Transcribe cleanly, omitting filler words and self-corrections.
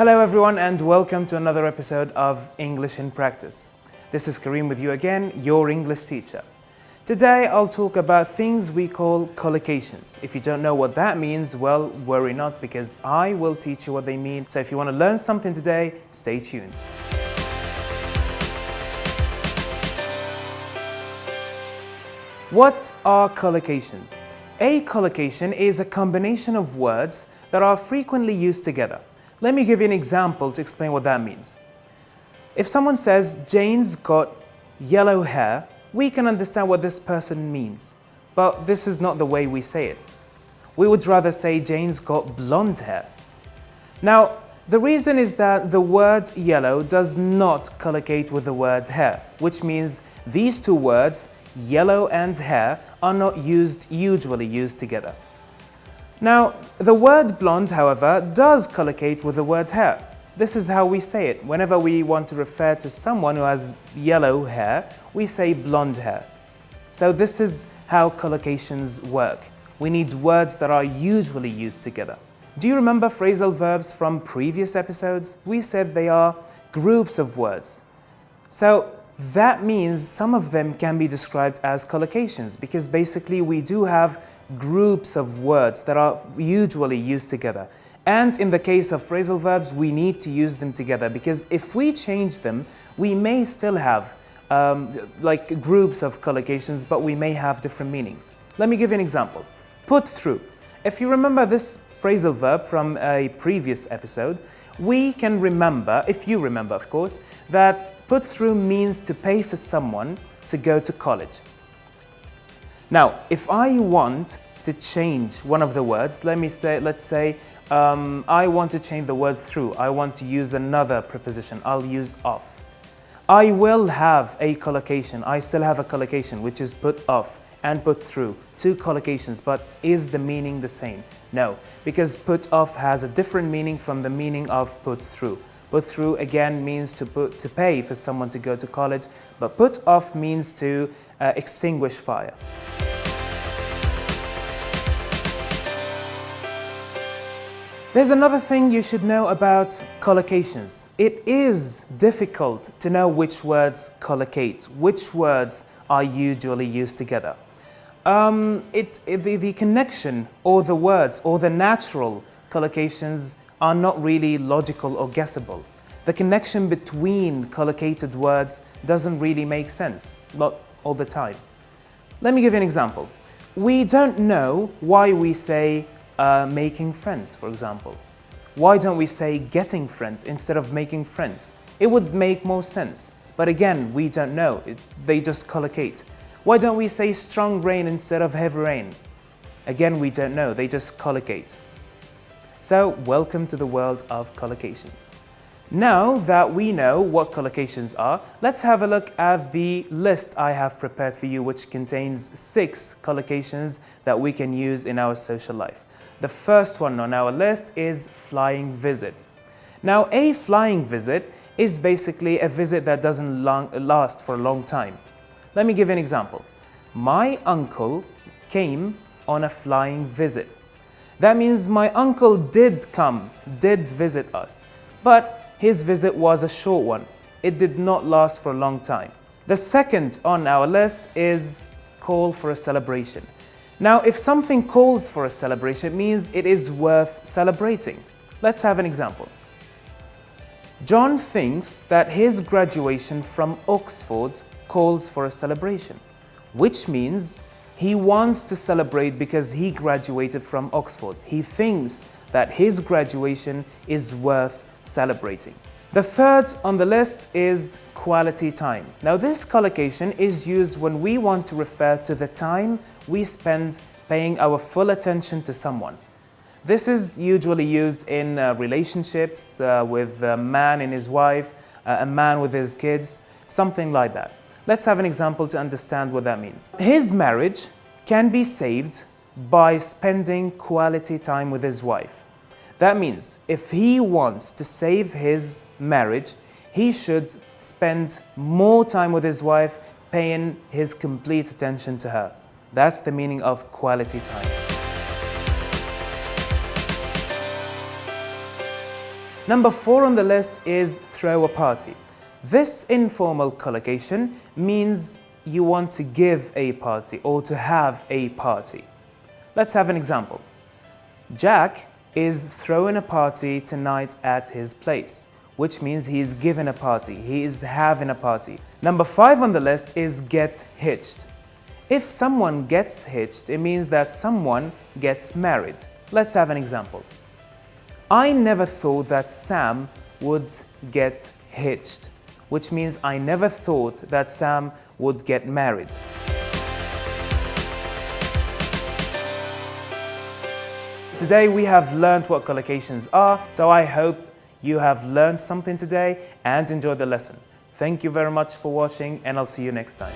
Hello everyone and welcome to another episode of English in Practice. This is Kareem with you again, your English teacher. Today I'll talk about things we call collocations. If you don't know what that means, well, worry not because I will teach you what they mean. So if you want to learn something today, stay tuned. What are collocations? A collocation is a combination of words that are frequently used together. Let me give you an example to explain what that means. If someone says, Jane's got yellow hair, we can understand what this person means. But this is not the way we say it. We would rather say Jane's got blonde hair. Now, the reason is that the word yellow does not collocate with the word hair, which means these two words, yellow and hair, are not usually used together. Now, the word blonde, however, does collocate with the word hair. This is how we say it. Whenever we want to refer to someone who has yellow hair, we say blonde hair. So this is how collocations work. We need words that are usually used together. Do you remember phrasal verbs from previous episodes? We said they are groups of words. So that means some of them can be described as collocations because basically we do have groups of words that are usually used together. And in the case of phrasal verbs, we need to use them together because if we change them, we may still have like groups of collocations, but we may have different meanings. Let me give you an example. Put through. If you remember this phrasal verb from a previous episode, we can remember, if you remember of course, that put through means to pay for someone to go to college. Now, if I want to change one of the words, let's say I want to change the word through. I want to use another preposition. I'll use off. I will have a collocation. I still have a collocation, which is put off and put through. Two collocations, but is the meaning the same? No, because put off has a different meaning from the meaning of put through. Put through again means to pay for someone to go to college, but put off means to extinguish fire. There's another thing you should know about collocations. It is difficult to know which words collocate, which words are usually used together. The connection or the words or the natural collocations are not really logical or guessable. The connection between collocated words doesn't really make sense, not all the time. Let me give you an example. We don't know why we say making friends, for example. Why don't we say getting friends instead of making friends? It would make more sense. But again, we don't know. They just collocate. Why don't we say strong rain instead of heavy rain? Again, we don't know. They just collocate. So, welcome to the world of collocations. Now that we know what collocations are, let's have a look at the list I have prepared for you, which contains 6 collocations that we can use in our social life. The first one on our list is flying visit. Now, a flying visit is basically a visit that doesn't last for a long time. Let me give you an example. My uncle came on a flying visit. That means my uncle did visit us, but his visit was a short one. It did not last for a long time. The second on our list is call for a celebration. Now, if something calls for a celebration, it means it is worth celebrating. Let's have an example. John thinks that his graduation from Oxford calls for a celebration, which means he wants to celebrate because he graduated from Oxford. He thinks that his graduation is worth celebrating. The third on the list is quality time. Now, this collocation is used when we want to refer to the time we spend paying our full attention to someone. This is usually used in relationships with a man and his wife, a man with his kids, something like that. Let's have an example to understand what that means. His marriage can be saved by spending quality time with his wife. That means if he wants to save his marriage, he should spend more time with his wife, paying his complete attention to her. That's the meaning of quality time. Number 4 on the list is throw a party. This informal collocation means you want to give a party or to have a party. Let's have an example. Jack is throwing a party tonight at his place, which means he is giving a party, he is having a party. Number 5 on the list is get hitched. If someone gets hitched, it means that someone gets married. Let's have an example. I never thought that Sam would get hitched, which means I never thought that Sam would get married. Today we have learned what collocations are, so I hope you have learned something today and enjoyed the lesson. Thank you very much for watching, and I'll see you next time.